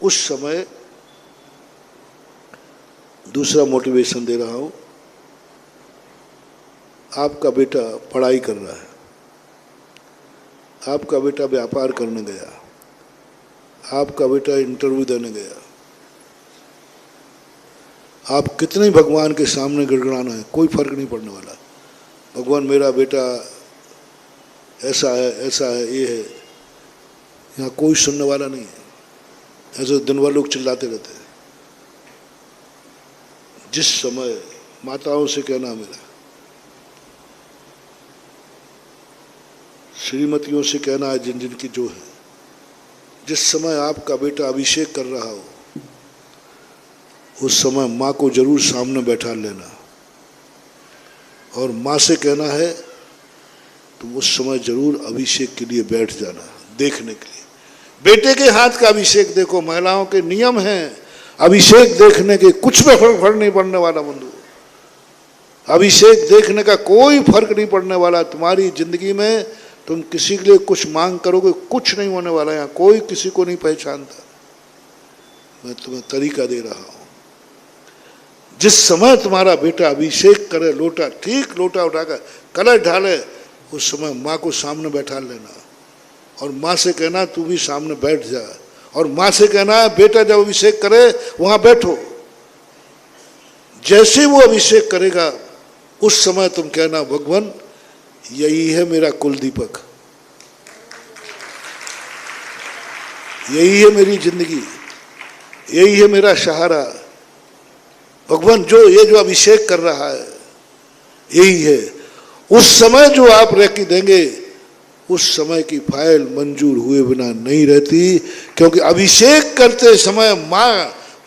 उस समय दूसरा मोटिवेशन दे रहा हूं, आपका बेटा पढ़ाई कर रहा है, आपका बेटा व्यापार करने गया, आपका बेटा इंटरव्यू देने गया, आप कितने भगवान के सामने गिड़गिड़ाना है, कोई फर्क नहीं पड़ने वाला। भगवान मेरा बेटा ऐसा है, ये है, यहाँ कोई सुनने वाला नहीं है। ऐसे दिन भर लोग चिल्लाते रहते हैं। जिस समय माताओं से कहना मेरा, श्रीमतियों से कहना है जिन जिन की जो है, जिस समय आपका बेटा अभिषेक कर रहा हो उस समय माँ को जरूर सामने बैठा लेना, और माँ से कहना है तो उस समय जरूर अभिषेक के लिए बैठ जाना, देखने के लिए। बेटे के हाथ का अभिषेक देखो, महिलाओं के नियम हैं अभिषेक देखने के, कुछ में फर्क नहीं पड़ने वाला बंधु। अभिषेक देखने का कोई फर्क नहीं पड़ने वाला। तुम्हारी जिंदगी में तुम किसी के लिए कुछ मांग करोगे, कुछ नहीं होने वाला। यहाँ कोई किसी को नहीं पहचानता। मैं तुम्हें तरीका दे रहा हूं। जिस समय तुम्हारा बेटा अभिषेक करे, लोटा ठीक लोटा उठाकर कलश ढाले, उस समय माँ को सामने बैठा लेना और माँ से कहना तू भी सामने बैठ जा, और माँ से कहना बेटा जब अभिषेक करे वहां बैठो। जैसे वो अभिषेक करेगा उस समय तुम कहना भगवान यही है मेरा कुल दीपक, यही है मेरी जिंदगी, यही है मेरा सहारा। भगवान जो अभिषेक कर रहा है यही है। उस समय जो आप रेकी देंगे उस समय की फाइल मंजूर हुए बिना नहीं रहती, क्योंकि अभिषेक करते समय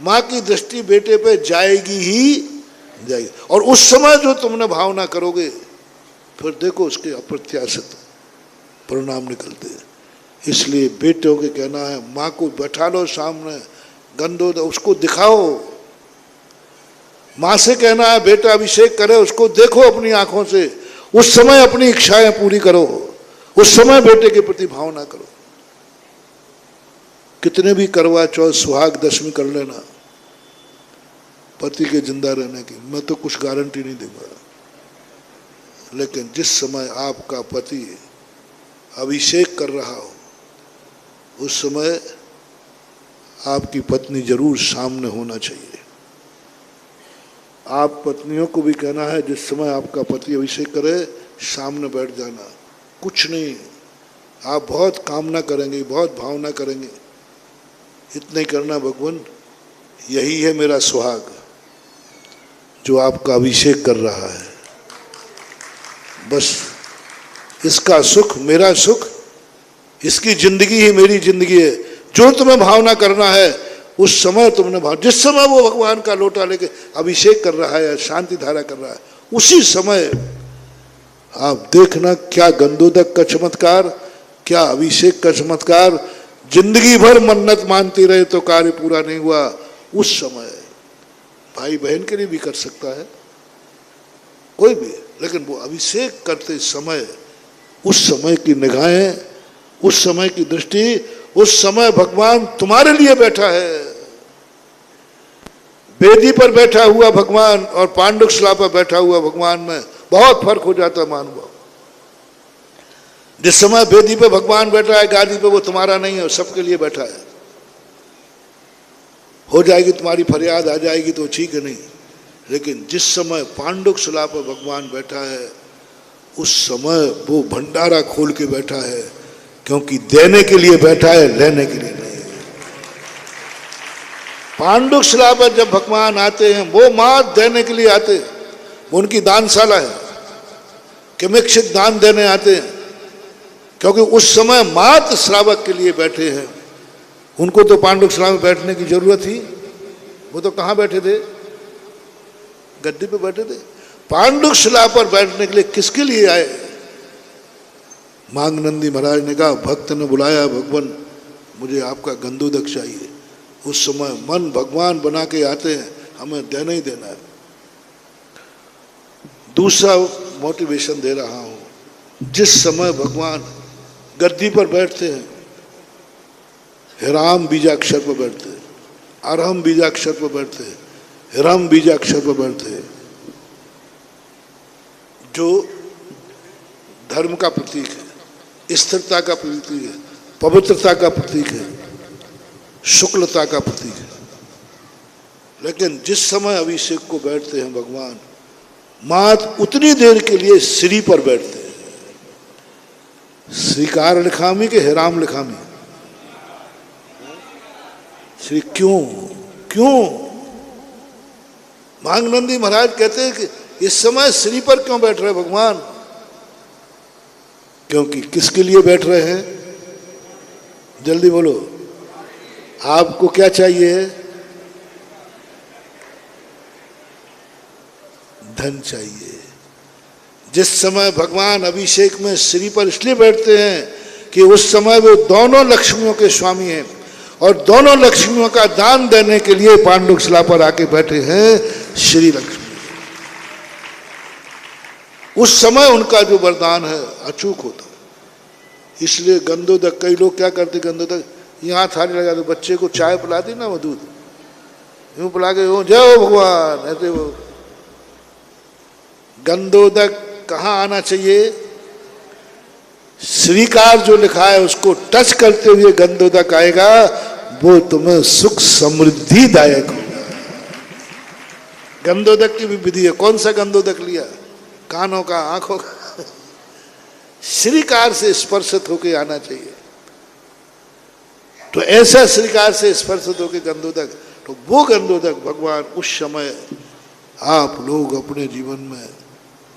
माँ की दृष्टि बेटे पे जाएगी ही जाएगी। और उस समय जो तुमने भावना करोगे फिर देखो उसके अप्रत्याशित परिणाम निकलते हैं। इसलिए बेटों के कहना है माँ को बैठा लो सामने, गंदो उसको दिखाओ। माँ से कहना है बेटा अभिषेक करे, उसको देखो अपनी आंखों से, उस समय अपनी इच्छाएं पूरी करो, उस समय बेटे के प्रति भावना करो। कितने भी करवा चौथ सुहाग दशमी कर लेना पति के जिंदा रहने की, मैं तो कुछ गारंटी नहीं दूंगा, लेकिन जिस समय आपका पति अभिषेक कर रहा हो उस समय आपकी पत्नी जरूर सामने होना चाहिए। आप पत्नियों को भी कहना है जिस समय आपका पति अभिषेक करे सामने बैठ जाना। कुछ नहीं, आप बहुत कामना करेंगे, बहुत भावना करेंगे, इतना ही करना भगवान यही है मेरा सुहाग जो आपका अभिषेक कर रहा है। बस इसका सुख मेरा सुख, इसकी जिंदगी ही मेरी जिंदगी है। जो तुम्हें भावना करना है उस समय तुमने जिस समय वो भगवान का लोटा लेके अभिषेक कर रहा है, शांति धारा कर रहा है, उसी समय आप देखना क्या गंधोदक का चमत्कार, क्या अभिषेक का चमत्कार। जिंदगी भर मन्नत मानती रहे तो कार्य पूरा नहीं हुआ, उस समय भाई बहन के लिए भी कर सकता है कोई भी, लेकिन वो अभिषेक करते समय उस समय की निगाहें, उस समय की दृष्टि, उस समय भगवान तुम्हारे लिए बैठा है। वेदी पर बैठा हुआ भगवान और पांडुक शिला पर बैठा हुआ भगवान में बहुत फर्क हो जाता है महानुभाव। जिस समय वेदी पे भगवान बैठा है गादी पे, वो तुम्हारा नहीं है, सबके लिए बैठा है। हो जाएगी तुम्हारी फरियाद आ जाएगी तो ठीक है, नहीं, लेकिन जिस समय पांडुक शिला पर भगवान बैठा है उस समय वो भंडारा खोल के बैठा है, क्योंकि देने के लिए बैठा है, लेने के लिए नहीं। पांडुक शिला पर जब भगवान आते हैं वो मां देने के लिए आते हैं, वो उनकी दानशाला है, किमिक्षित दान देने आते हैं, क्योंकि उस समय मात्र श्रावक के लिए बैठे हैं। उनको तो पांडुक शिला में बैठने की जरूरत थी, वो तो कहाँ बैठे थे, गद्दी पे बैठे थे। पांडुक शिला पर बैठने के लिए किसके लिए आए? मांगनंदी महाराज ने कहा, भक्त ने बुलाया, भगवान मुझे आपका गंधोदक चाहिए। उस समय मन भगवान बना के आते हैं, हमें देना ही देना है। दूसरा मोटिवेशन दे रहा हूं, जिस समय भगवान गद्दी पर बैठते हैं, राम बीजाक्षर पर बैठते हैं, अरहम बीजाक्षर पर बैठते हैं, हिरम बीजाक्षर पर बैठते हैं, जो धर्म का प्रतीक है, स्थिरता का प्रतीक है, पवित्रता का प्रतीक है, शुक्लता का प्रतीक है। लेकिन जिस समय अभिषेक को बैठते हैं भगवान, मात्र उतनी देर के लिए श्री पर बैठते हैं। श्रीकार लिखामी के हिराम लिखामी? श्री क्यों क्यों? मांगनंदी महाराज कहते हैं कि इस समय श्री पर क्यों बैठ रहे भगवान? क्योंकि किसके लिए बैठ रहे हैं? जल्दी बोलो, आपको क्या चाहिए? धन चाहिए। जिस समय भगवान अभिषेक में श्री पर इसलिए बैठते हैं कि उस समय वो दोनों लक्ष्मियों के स्वामी हैं और दोनों लक्ष्मियों का दान देने के लिए पांडुशिला पर आके बैठे हैं श्री लक्ष्मी। उस समय उनका जो वरदान है अचूक होता है। इसलिए गंधोदक, कई लोग क्या करते, गंधोदक यहाँ थाली लगा दो, बच्चे को चाय पिला दी ना, वो दूध यूं पिला के जय हो भगवान, ऐसे वो। गंधोदक कहाँ आना चाहिए? श्रीकार जो लिखा है उसको टच करते हुए गंधोदक आएगा, वो तुम्हें सुख समृद्धि दायक होगा। गंधोदक की भी विधि है। कौन सा गंधोदक लिया? कानों का, आंखों का? श्रीकार से स्पर्शित होके आना चाहिए। तो ऐसा श्रीकार से स्पर्शित होके गंधोदक, तो वो गंधोदक भगवान उस समय आप लोग अपने जीवन में,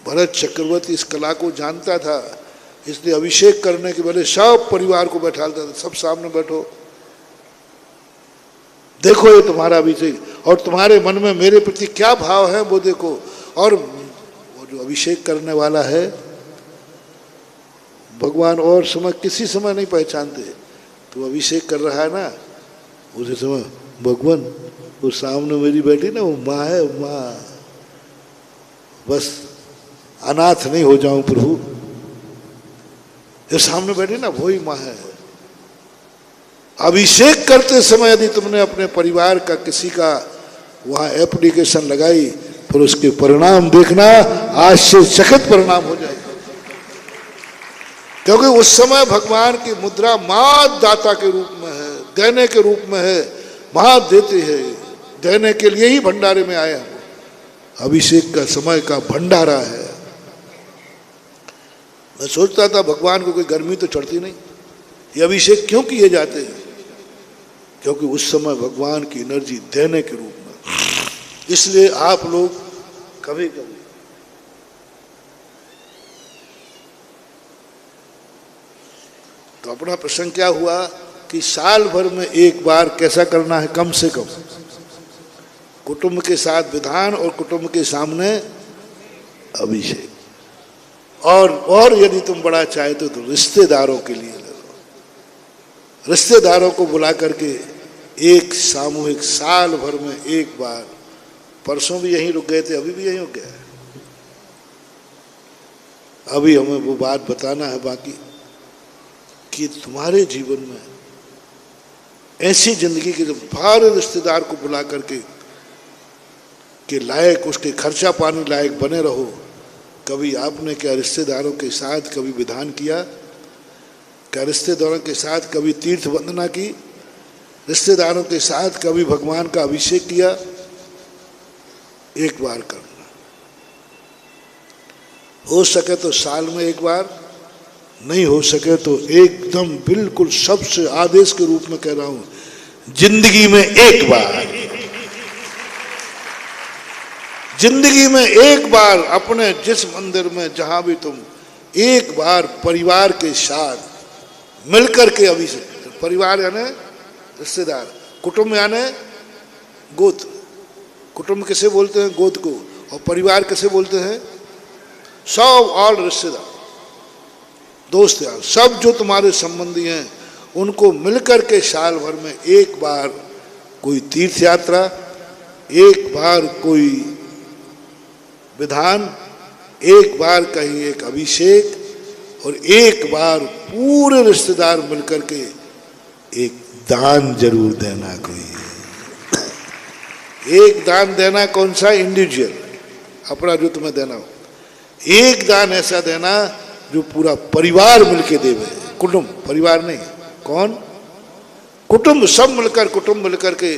भरत चक्रवर्ती इस कला को जानता था, इसलिए अभिषेक करने के पहले सब परिवार को बैठाता था, सब सामने बैठो, देखो ये तुम्हारा अभिषेक, और तुम्हारे मन में मेरे प्रति क्या भाव है वो देखो। और वो जो अभिषेक करने वाला है भगवान और समय किसी समय नहीं पहचानते। तो अभिषेक कर रहा है ना, उसी समय भगवान वो सामने मेरी बैठी ना, वो माँ है, माँ, बस अनाथ नहीं हो जाऊं प्रभु, जो सामने बैठी ना वही माँ है। अभिषेक करते समय यदि तुमने अपने परिवार का किसी का वहां एप्लीकेशन लगाई, फिर उसके परिणाम देखना, आश्चर्यचकित परिणाम हो जाएगा। क्योंकि उस समय भगवान की मुद्रा मां दाता के रूप में है, देने के रूप में है, मां देते हैं, देने के लिए ही भंडारे में आए हैं। अभिषेक का समय का भंडारा है। मैं सोचता था भगवान को कोई गर्मी तो चढ़ती नहीं, ये अभिषेक क्यों किए जाते हैं? क्योंकि उस समय भगवान की एनर्जी देने के रूप में। इसलिए आप लोग कभी कभी तो अपना प्रसंग क्या हुआ कि साल भर में एक बार कैसा करना है, कम से कम कुटुंब के साथ विधान और कुटुंब के सामने अभिषेक। और यदि तुम बड़ा चाहते हो तो रिश्तेदारों के लिए ले लो, रिश्तेदारों को बुला करके एक सामूहिक साल भर में एक बार। परसों भी यहीं रुक गए थे, अभी भी यहीं रुक गए। अभी हमें वो बात बताना है बाकी कि तुम्हारे जीवन में ऐसी जिंदगी के सारे रिश्तेदार को बुला करके के लायक, उसके खर्चा पानी लायक बने रहो। कभी आपने क्या रिश्तेदारों के साथ कभी विधान किया? क्या रिश्तेदारों के साथ कभी तीर्थ वंदना की? रिश्तेदारों के साथ कभी भगवान का अभिषेक किया? एक बार करना, हो सके तो साल में एक बार, नहीं हो सके तो एकदम बिल्कुल सबसे आदेश के रूप में कह रहा हूं, जिंदगी में एक बार, जिंदगी में एक बार अपने जिस मंदिर में जहां भी तुम एक बार परिवार के साथ मिलकर के अभिषेक। परिवार यानी रिश्तेदार, कुटुंब यानी गोत्र। कुटुंब किसे बोलते हैं? गोत्र को। और परिवार किसे बोलते हैं? सब और रिश्तेदार, दोस्त यार, सब जो तुम्हारे संबंधी हैं उनको मिलकर के साल भर में एक बार कोई तीर्थ यात्रा, एक बार कोई विधान, एक बार कहीं एक अभिषेक, और एक बार पूरे रिश्तेदार मिलकर के एक दान जरूर देना कोई। एक दान देना कौन सा? इंडिविजुअल, अपना जो तुम्हें देना हो। एक दान ऐसा देना जो पूरा परिवार मिलके देवे, कुटुंब, परिवार नहीं, कौन? कुटुंब, सब मिलकर, कुटुंब मिलकर के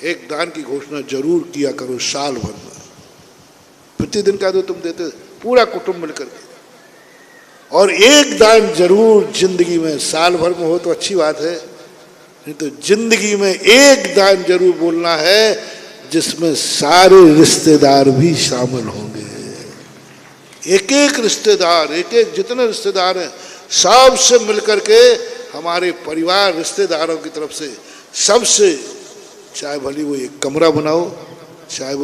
एक दान की घोषणा जरूर किया करो साल भर में। प्रतिदिन का जो तुम देते पूरा कुटुंब मिलकर के, और एक दान जरूर जिंदगी में, साल भर में हो तो अच्छी बात है, नहीं तो जिंदगी में एक दान जरूर बोलना है जिसमें सारे रिश्तेदार भी शामिल होंगे। एक एक रिश्तेदार, एक एक जितने रिश्तेदार हैं सबसे मिलकर के, हमारे परिवार रिश्तेदारों की तरफ से सबसे, चाहे भली वो एक कमरा बनाओ, चाहे वो